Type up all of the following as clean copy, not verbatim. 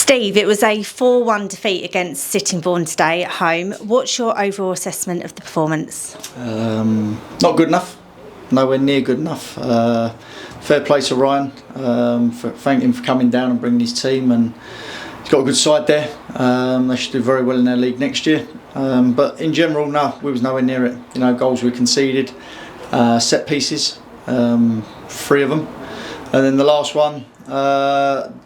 Steve, it was a 4-1 defeat against Sittingbourne today at home. What's your overall assessment of the performance? Not good enough. Nowhere near good enough. Fair play to Ryan. Thank him for coming down and bringing his team, and he's got a good side there. They should do very well in their league next year. But in general, no, we was nowhere near it. Goals we conceded, set pieces, 3 of them, and then the last one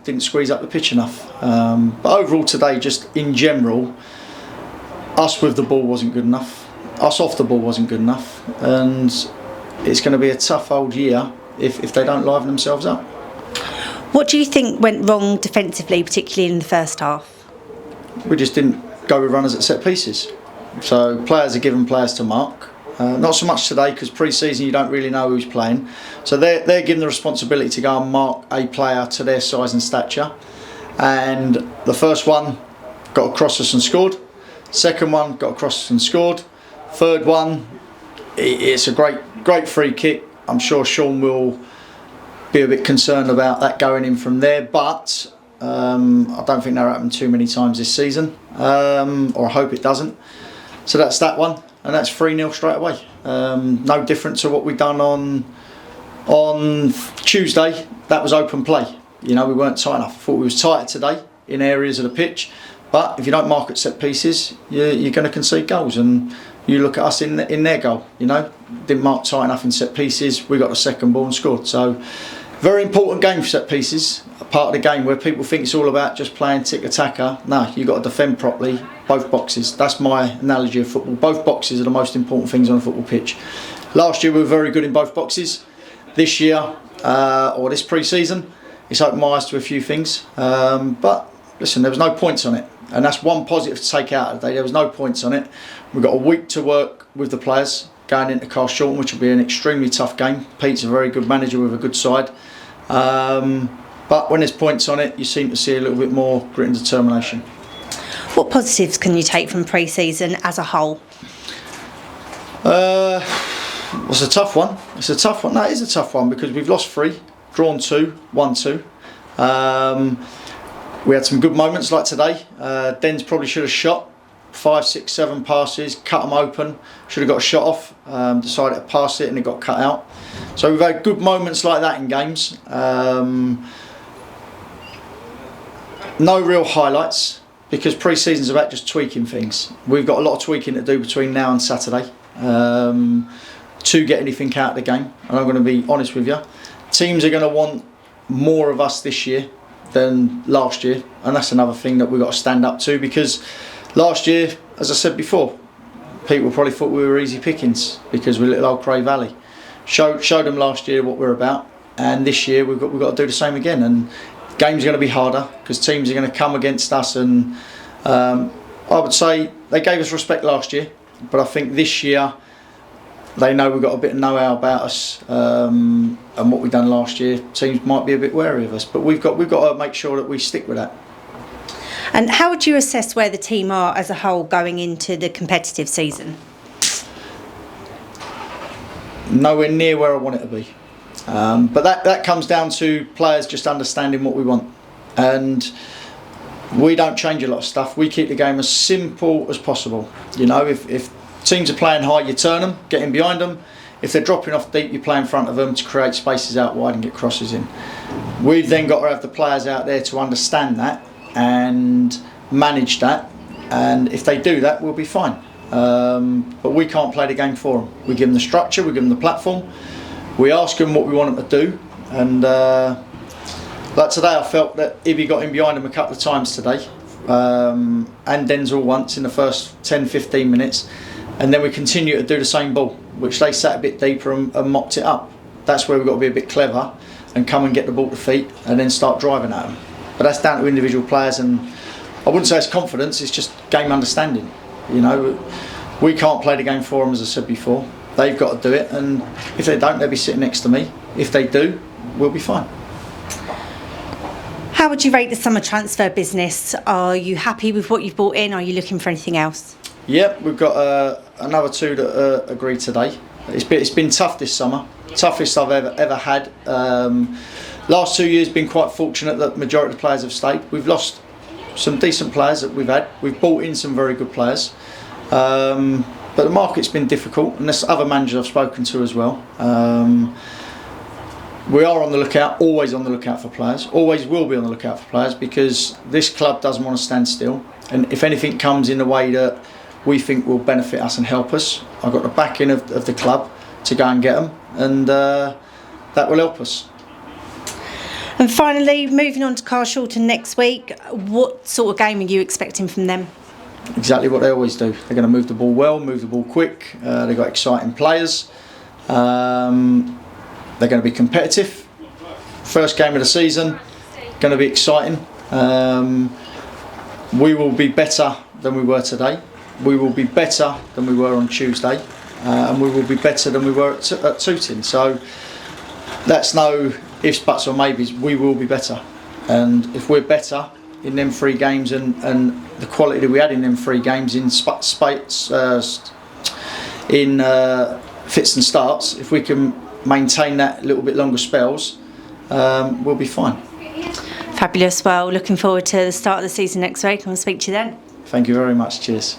didn't squeeze up the pitch enough. But overall today, just in general, us with the ball wasn't good enough. Us off the ball wasn't good enough, and it's going to be a tough old year if they don't liven themselves up. What do you think went wrong defensively, particularly in the first half? We just didn't go with runners at set pieces. So players are given players to mark. Not so much today, because pre-season you don't really know who's playing. So they're given the responsibility to go and mark a player to their size and stature. And the first one got across us and scored. Second one got across us and scored. Third one, it's a great free kick. I'm sure Sean will be a bit concerned about that going in from there, but I don't think that'll happen too many times this season, or I hope it doesn't. So that's that one, and that's 3-0 straight away. No different to what we've done on Tuesday. That was open play. We weren't tight enough. I thought we was tighter today in areas of the pitch, but if you don't mark at set pieces, you're going to concede goals. And you look at us in their goal. Didn't mark tight enough in set pieces. We got the second ball and scored. So very important game for set pieces. A part of the game where people think it's all about just playing tick-a-tacker. No, you've got to defend properly, both boxes. That's my analogy of football. Both boxes are the most important things on a football pitch. Last year we were very good in both boxes. This year, or this pre-season, it's opened my eyes to a few things. But listen, there was no points on it. And that's one positive to take out of the day. There was no points on it. We've got a week to work with the players going into Carshalton, which will be an extremely tough game. Pete's a very good manager with a good side. But when there's points on it, you seem to see a little bit more grit and determination. What positives can you take from pre-season as a whole? It's a tough one. It's a tough one. No, it is a tough one because we've lost 3, drawn 2, won 2. We had some good moments like today. Den's probably should have shot 5, 6, 7 passes, cut them open. Should have got a shot off. Decided to pass it and it got cut out. So we've had good moments like that in games. No real highlights because pre-season's about just tweaking things. We've got a lot of tweaking to do between now and Saturday to get anything out of the game. And I'm going to be honest with you. Teams are going to want more of us this year than last year, and that's another thing that we've got to stand up to, because last year, as I said before, people probably thought we were easy pickings because we're little old Cray Valley. Showed them last year what we're about, and this year we've got to do the same again. And games are going to be harder because teams are going to come against us, and I would say they gave us respect last year, but I think this year they know we've got a bit of know-how about us, and what we've done last year. Teams might be a bit wary of us, but we've got to make sure that we stick with that. And how would you assess where the team are as a whole going into the competitive season? Nowhere near where I want it to be, but that comes down to players just understanding what we want, and we don't change a lot of stuff. We keep the game as simple as possible. If teams are playing high, you turn them, get in behind them. If they're dropping off deep, you play in front of them to create spaces out wide and get crosses in. We've then got to have the players out there to understand that and manage that, and if they do that, we'll be fine. But we can't play the game for them. We give them the structure, we give them the platform, we ask them what we want them to do, and like today I felt that Ibby got in behind them a couple of times today, and Denzel once in the first 10-15 minutes, and then we continue to do the same ball, which they sat a bit deeper and mopped it up. That's where we've got to be a bit clever and come and get the ball to feet and then start driving at them. But that's down to individual players, and I wouldn't say it's confidence, it's just game understanding. We can't play the game for them, as I said before. They've got to do it, and if they don't, they'll be sitting next to me. If they do, we'll be fine. How would you rate the summer transfer business? Are you happy with what you've brought in? Are you looking for anything else? Yep, we've got another 2 that agreed today. It's been tough this summer, toughest I've ever had. Last 2 years been quite fortunate that the majority of the players have stayed. We've lost some decent players that we've had. We've brought in some very good players. But the market's been difficult, and there's other managers I've spoken to as well. We are on the lookout, always on the lookout for players, always will be on the lookout for players, because this club doesn't want to stand still. And if anything comes in the way that we think will benefit us and help us, I've got the backing of the club to go and get them, and that will help us. And finally, moving on to Carshalton next week, what sort of game are you expecting from them? Exactly what they always do. They're going to move the ball well, move the ball quick. They've got exciting players. They're going to be competitive. First game of the season, going to be exciting. We will be better than we were today. We will be better than we were on Tuesday, and we will be better than we were at Tooting. So that's no ifs, buts or maybes. We will be better, and if we're better in them 3 games and the quality that we had in them 3 games in fits and starts, if we can maintain that a little bit longer spells, we'll be fine. Fabulous. Well, looking forward to the start of the season next week, and we'll speak to you then. Thank you very much. Cheers.